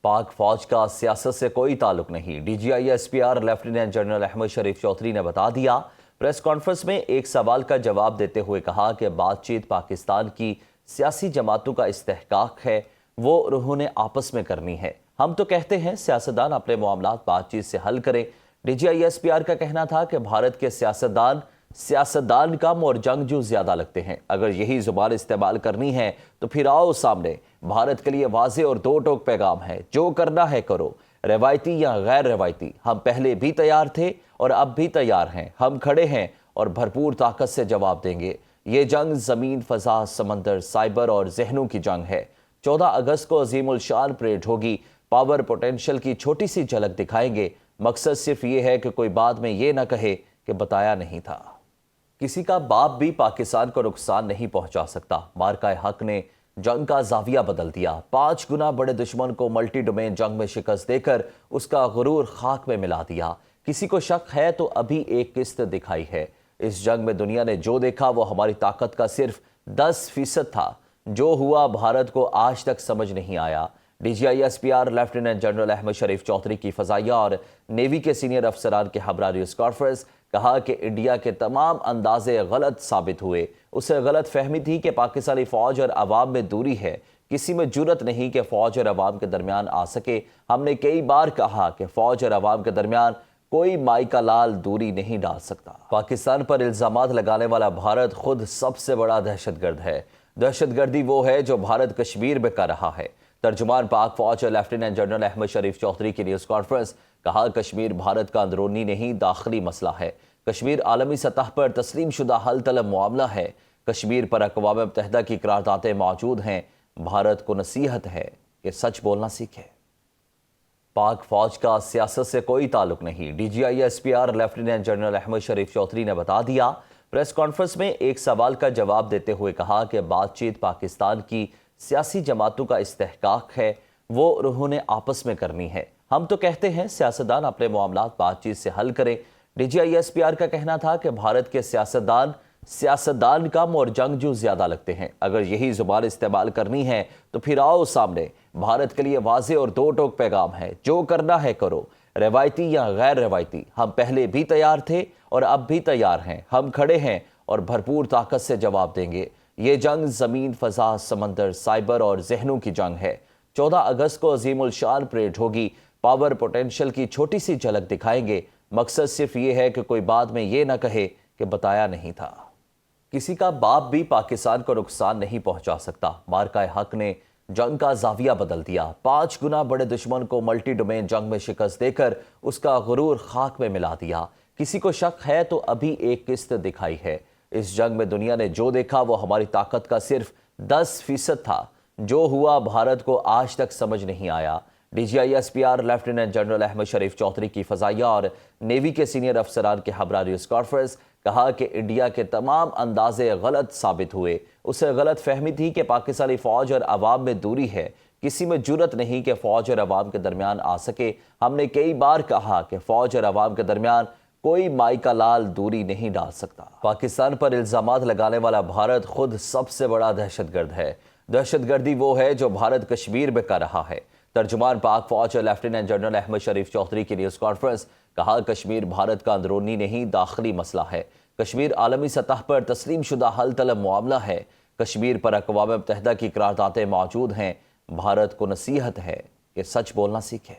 पाक फौज का सियासत से कोई ताल्लुक नहीं, DGISPR लेफ्टिनेंट जनरल अहमद शरीफ चौधरी ने बता दिया। प्रेस कॉन्फ्रेंस में एक सवाल का जवाब देते हुए कहा कि बातचीत पाकिस्तान की सियासी जमातों का इस्तेहकाक है, वो उन्होंने आपस में करनी है। हम तो कहते हैं सियासतदान अपने मामलात बातचीत से हल करें। DGISPR का कहना था कि भारत के सियासतदान कम और जंगजू ज्यादा लगते हैं। अगर यही जुबान इस्तेमाल करनी है तो फिर आओ सामने। भारत के लिए वाज़े और दो टोक पैगाम है, जो करना है करो, रवायती या गैर रवायती। हम पहले भी तैयार थे और अब भी तैयार हैं। हम खड़े हैं और भरपूर ताकत से जवाब देंगे। ये जंग ज़मीन, फ़ज़ा, समंदर, साइबर और जहनों की जंग है। 14 अगस्त को अजीमुल शान परेड होगी। पावर पोटेंशियल की छोटी सी झलक दिखाएंगे। मकसद सिर्फ ये है कि कोई बाद में ये ना कहे कि बताया नहीं था। किसी का बाप भी पाकिस्तान को नुकसान नहीं पहुंचा सकता। मार्का हक ने जंग का जाविया बदल दिया। 5 गुना बड़े दुश्मन को मल्टी डोमेन जंग में शिकस्त देकर उसका गुरूर खाक में मिला दिया। किसी को शक है तो अभी एक किस्त दिखाई है। इस जंग में दुनिया ने जो देखा वो हमारी ताकत का सिर्फ 10% था। जो हुआ भारत को आज तक समझ नहीं आया। DGISPR लेफ्टिनेंट जनरल अहमद शरीफ चौधरी की फजाइया और नेवी के सीनियर अफसरान के हमरा न्यूज़ कॉन्फ्रेंस। कहा कि इंडिया के तमाम अंदाजे गलत साबित हुए। उसे गलत फहमी थी कि पाकिस्तानी फौज और अवाम में दूरी है। किसी में जुर्रत नहीं कि फौज और अवाम के दरमियान आ सके। हमने कई बार कहा कि फौज और अवाम के दरमियान कोई माई का लाल दूरी नहीं डाल सकता। पाकिस्तान पर इल्जामात लगाने वाला भारत खुद सबसे बड़ा दहशतगर्द है। दहशतगर्दी वो है जो भारत कश्मीर में कर रहा है। तर्जुमान पाक फौज लेफ्टिनेंट जनरल अहमद शरीफ चौधरी की न्यूज़ कॉन्फ्रेंस। कहा, कश्मीर भारत का अंदरूनी नहीं दाखिली मसला है। कश्मीर आलमी सतह पर तस्लीम शुदा हल तलब मामला है। कश्मीर पर अक़वाम मुत्तहिदा की करारदादें मौजूद हैं। भारत को नसीहत है कि सच बोलना सीखे। पाक फौज का सियासत से कोई ताल्लुक नहीं, DGISPR लेफ्टिनेंट जनरल अहमद शरीफ चौधरी ने बता दिया। प्रेस कॉन्फ्रेंस में एक सवाल का जवाब देते हुए कहा कि बातचीत पाकिस्तान की सियासी जमातों का इस्तेहकाक है, वो उन्होंने आपस में करनी है। हम तो कहते हैं सियासतदान अपने मामलात बातचीत से हल करें। DGISPR का कहना था कि भारत के सियासतदान कम और जंगजू ज्यादा लगते हैं। अगर यही जुबान इस्तेमाल करनी है तो फिर आओ सामने। भारत के लिए वाज़े और दो टोक पैगाम है, जो करना है करो, रवायती या गैर रवायती। हम पहले भी तैयार थे और अब भी तैयार हैं। हम खड़े हैं और भरपूर ताकत से जवाब देंगे। ये जंग ज़मीन, फ़ज़ा, समंदर, साइबर और जहनों की जंग है। 14 अगस्त को अजीमुल शान परेड होगी। पावर पोटेंशियल की छोटी सी झलक दिखाएंगे। मकसद सिर्फ ये है कि कोई बाद में ये ना कहे कि बताया नहीं था। किसी का बाप भी पाकिस्तान को नुकसान नहीं पहुंचा सकता। मार्का हक ने जंग का जाविया बदल दिया। 5 गुना बड़े दुश्मन को मल्टी डोमेन जंग में शिकस्त देकर उसका गुरूर खाक में मिला दिया। किसी को शक है तो अभी एक किस्त दिखाई है। इस जंग में दुनिया ने जो देखा वो हमारी ताकत का सिर्फ 10% था। जो हुआ भारत को आज तक समझ नहीं आया। DGISPR लेफ्टिनेंट जनरल अहमद शरीफ चौधरी की फजाइया और नेवी के सीनियर अफसरान के हमरा न्यूज़ कॉन्फ्रेंस। कहा कि इंडिया के तमाम अंदाजे गलत साबित हुए। उसे गलत फहमी थी कि पाकिस्तानी फौज और अवाम में दूरी है। किसी में जुर्रत नहीं कि फौज और अवाम के दरमियान आ सके। हमने कई बार कहा कि फौज और अवाम के दरमियान कोई माई का लाल दूरी नहीं डाल सकता। पाकिस्तान पर इल्जामात लगाने वाला भारत खुद सबसे बड़ा दहशतगर्द है। दहशतगर्दी वो है जो भारत कश्मीर में कर रहा है। तर्जुमान पाक फौज लेफ्टिनेंट जनरल अहमद शरीफ चौधरी की न्यूज़ कॉन्फ्रेंस। कहा, कश्मीर भारत का अंदरूनी नहीं दाखिली मसला है। कश्मीर आलमी सतह पर तस्लीम शुदा हल तलब मामला है। कश्मीर पर अक़वाम मुत्तहिदा की करारदादें मौजूद हैं। भारत को नसीहत है कि सच बोलना सीखे।